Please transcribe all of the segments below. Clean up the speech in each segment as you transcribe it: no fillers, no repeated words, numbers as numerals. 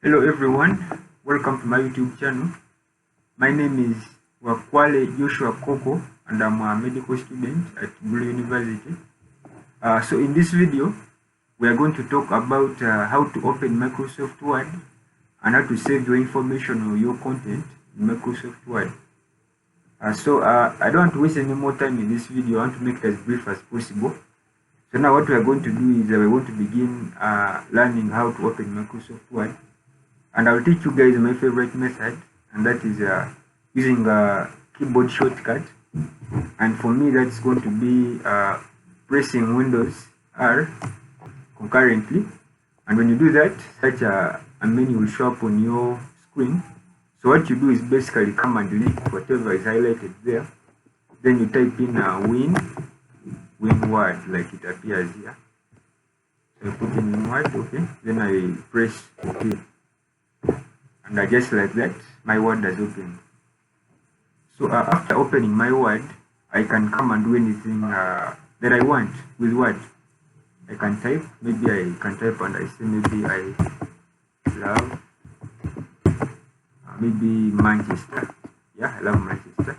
Hello everyone, welcome to my YouTube channel. My name is Wakwale Joshua Koko and I'm a medical student at Bulu University. So in this video, we are going to talk about how to open Microsoft Word and how to save your information or your content in Microsoft Word. I don't want to waste any more time in this video. I want to make it as brief as possible. So now what we are going to do is we're going to begin learning how to open Microsoft Word. And I'll teach you guys my favorite method, and that is using a keyboard shortcut. And for me, that's going to be pressing Windows R concurrently. And when you do that, such a menu will show up on your screen. So what you do is basically come and delete whatever is highlighted there. Then you type in win word like it appears here. So I put in word, okay. Then I press OK. And just like that, my Word has opened. So after opening my Word, I can come and do anything that I want with Word. I can type, maybe I can type and I say maybe I love maybe Manchester. Yeah, I love Manchester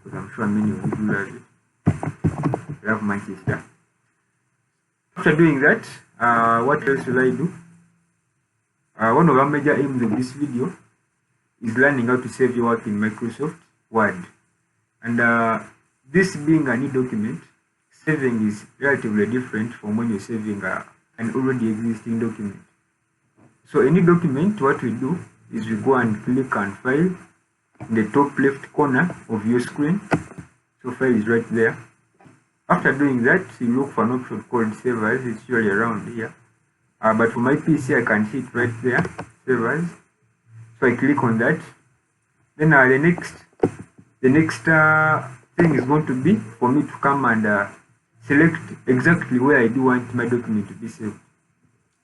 because I'm sure many of you do love it. I love Manchester. After doing that, what else will I do? One of our major aims of this video is learning how to save your work in Microsoft Word. And this being a new document, saving is relatively different from when you're saving an already existing document. So any document, what we do is we go and click on File in the top left corner of your screen. So File is right there. After doing that, you look for an option called Save As. It's usually around here. But for my PC, I can see it right there, Save As. So I click on that. Then the next thing is going to be for me to come and select exactly where I do want my document to be saved.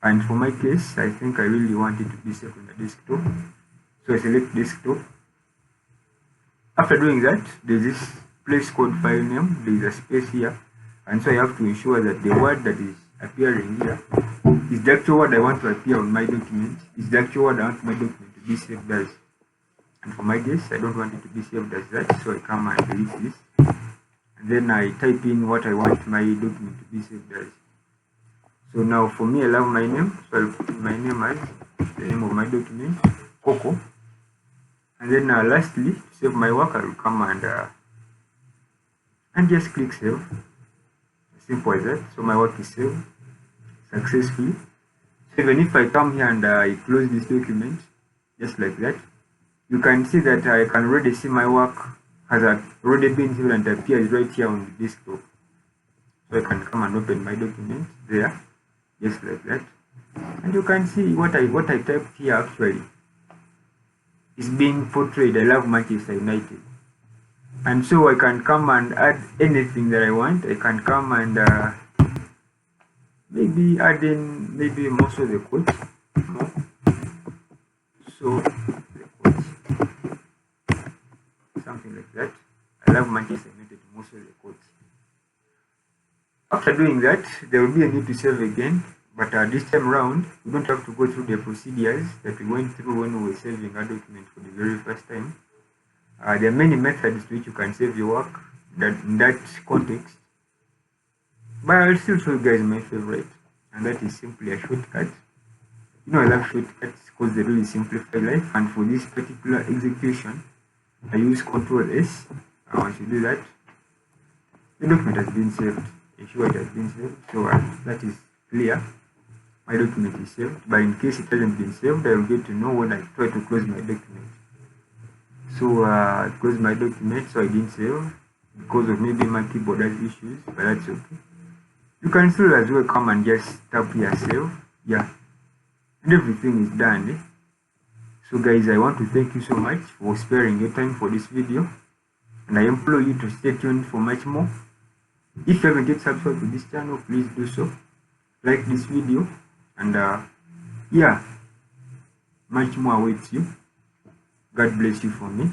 And for my case, I think I really want it to be saved on the desktop. So I select desktop. After doing that, there's this place called file name. There's a space here. And so I have to ensure that the word that is appearing here is the actual word I want to appear on my document. Is the actual word I want my document to be saved as. And for my case, I don't want it to be saved as that, so I come and delete this. And then I type in what I want my document to be saved as. So now for me, I love my name, so I'll put my name as the name of my document, Coco. And then lastly, to save my work, I will come and just click save. Simple as that. So my work is saved successfully. So even if I come here and I close this document, just like that, you can see that I can already see my work has already been saved and appears right here on the desktop. So I can come and open my document there, just like that, and you can see what I typed here actually is being portrayed. I love Manchester United. And so I can come and add anything that I want. I can come and maybe add in maybe most of the quotes. So the quotes, something like that. I love Manchester United, most of the quotes. After doing that, there will be a need to save again. But this time around, we don't have to go through the procedures that we went through when we were saving a document for the very first time. There are many methods to which you can save your work in that context, but I'll still show you guys my favorite, and that is simply a shortcut. You know, I love shortcuts because they really simplify life, and for this particular execution, I use Ctrl S. Once you do that, the document has been saved. Ensure it has been saved, so that is clear. My document is saved, but in case it hasn't been saved, I will get to know when I try to close my document. So I closed my document, so I didn't save because of maybe my keyboard has issues, but that's okay. You can still as well come and just tap here save, yeah, and everything is done. So guys, I want to thank you so much for sparing your time for this video, and I implore you to stay tuned for much more. If you haven't yet subscribed to this channel, please do so. Like this video, and yeah, much more awaits you. God bless you for me.